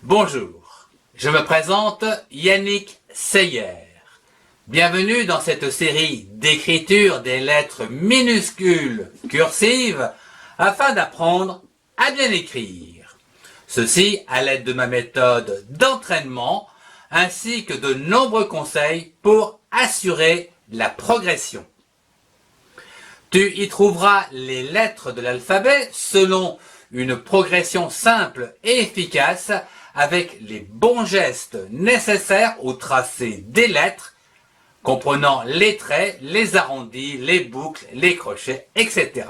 Bonjour, je me présente Yannick Seyer. Bienvenue dans cette série d'écriture des lettres minuscules cursives afin d'apprendre à bien écrire. Ceci à l'aide de ma méthode d'entraînement ainsi que de nombreux conseils pour assurer la progression. Tu y trouveras les lettres de l'alphabet selon une progression simple et efficace avec les bons gestes nécessaires au tracé des lettres, comprenant les traits, les arrondis, les boucles, les crochets, etc.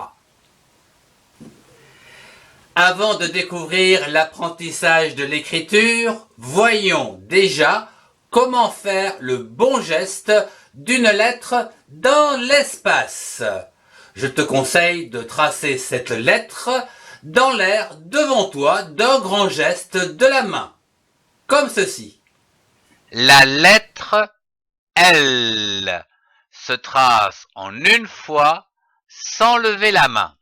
Avant de découvrir l'apprentissage de l'écriture, voyons déjà comment faire le bon geste d'une lettre dans l'espace. Je te conseille de tracer cette lettre dans l'air devant toi d'un grand geste de la main, comme ceci. La lettre L se trace en une fois sans lever la main.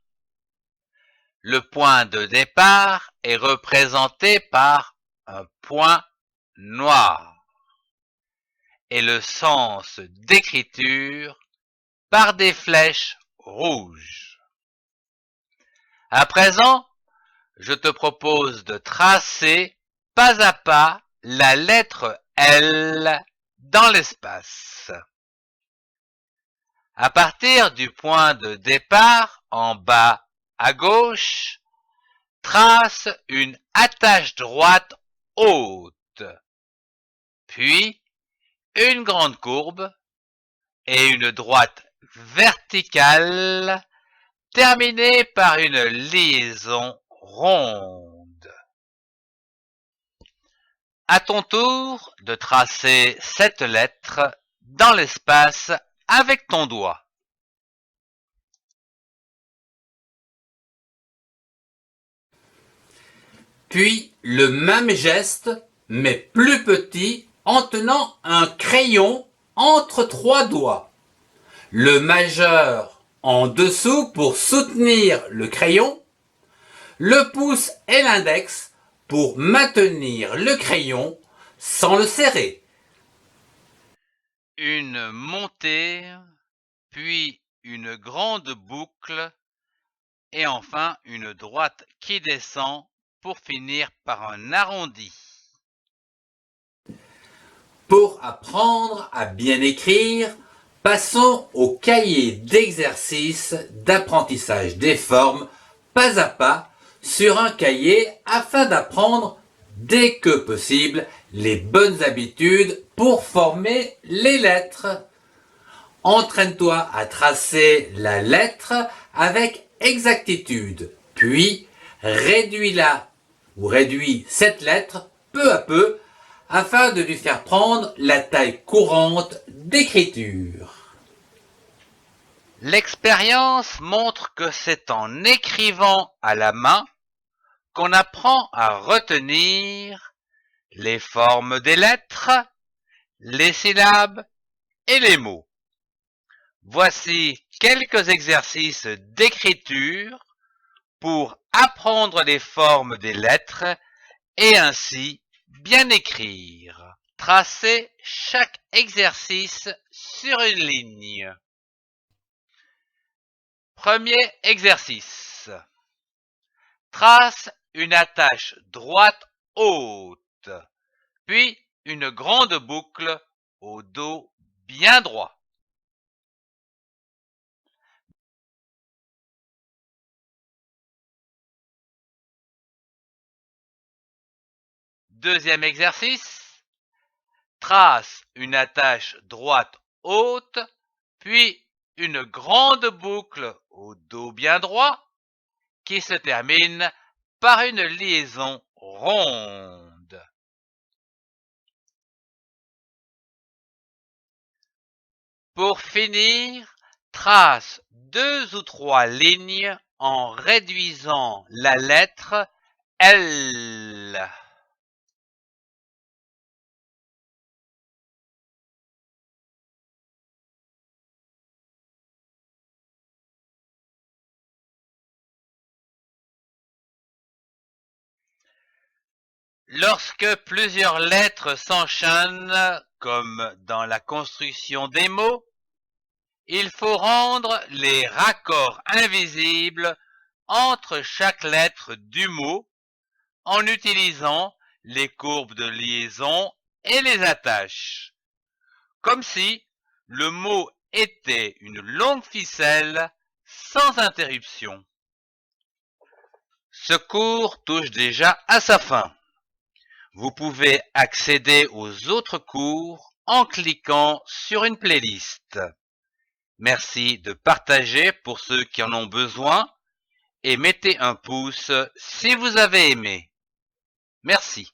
Le point de départ est représenté par un point noir et le sens d'écriture par des flèches rouges. À présent, je te propose de tracer pas à pas la lettre L dans l'espace. À partir du point de départ en bas à gauche, trace une attache droite haute, puis une grande courbe et une droite verticale terminée par une liaison ronde. À ton tour de tracer cette lettre dans l'espace avec ton doigt. Puis le même geste, mais plus petit, en tenant un crayon entre trois doigts. Le majeur en dessous pour soutenir le crayon, le pouce et l'index pour maintenir le crayon sans le serrer. Une montée, puis une grande boucle et enfin une droite qui descend pour finir par un arrondi. Pour apprendre à bien écrire, passons au cahier d'exercices d'apprentissage des formes pas à pas sur un cahier afin d'apprendre dès que possible les bonnes habitudes pour former les lettres. Entraîne-toi à tracer la lettre avec exactitude, puis réduis-la ou réduis cette lettre peu à peu afin de lui faire prendre la taille courante d'écriture. L'expérience montre que c'est en écrivant à la main qu'on apprend à retenir les formes des lettres, les syllabes et les mots. Voici quelques exercices d'écriture pour apprendre les formes des lettres et ainsi bien écrire. Tracez chaque exercice sur une ligne. Premier exercice. Trace une attache droite haute, puis une grande boucle au dos bien droit. Deuxième exercice. Trace une attache droite haute, puis une grande boucle au dos bien droit qui se termine par une liaison ronde. Pour finir, trace 2 ou 3 lignes en réduisant la lettre L. Lorsque plusieurs lettres s'enchaînent, comme dans la construction des mots, il faut rendre les raccords invisibles entre chaque lettre du mot en utilisant les courbes de liaison et les attaches, comme si le mot était une longue ficelle sans interruption. Ce cours touche déjà à sa fin. Vous pouvez accéder aux autres cours en cliquant sur une playlist. Merci de partager pour ceux qui en ont besoin et mettez un pouce si vous avez aimé. Merci.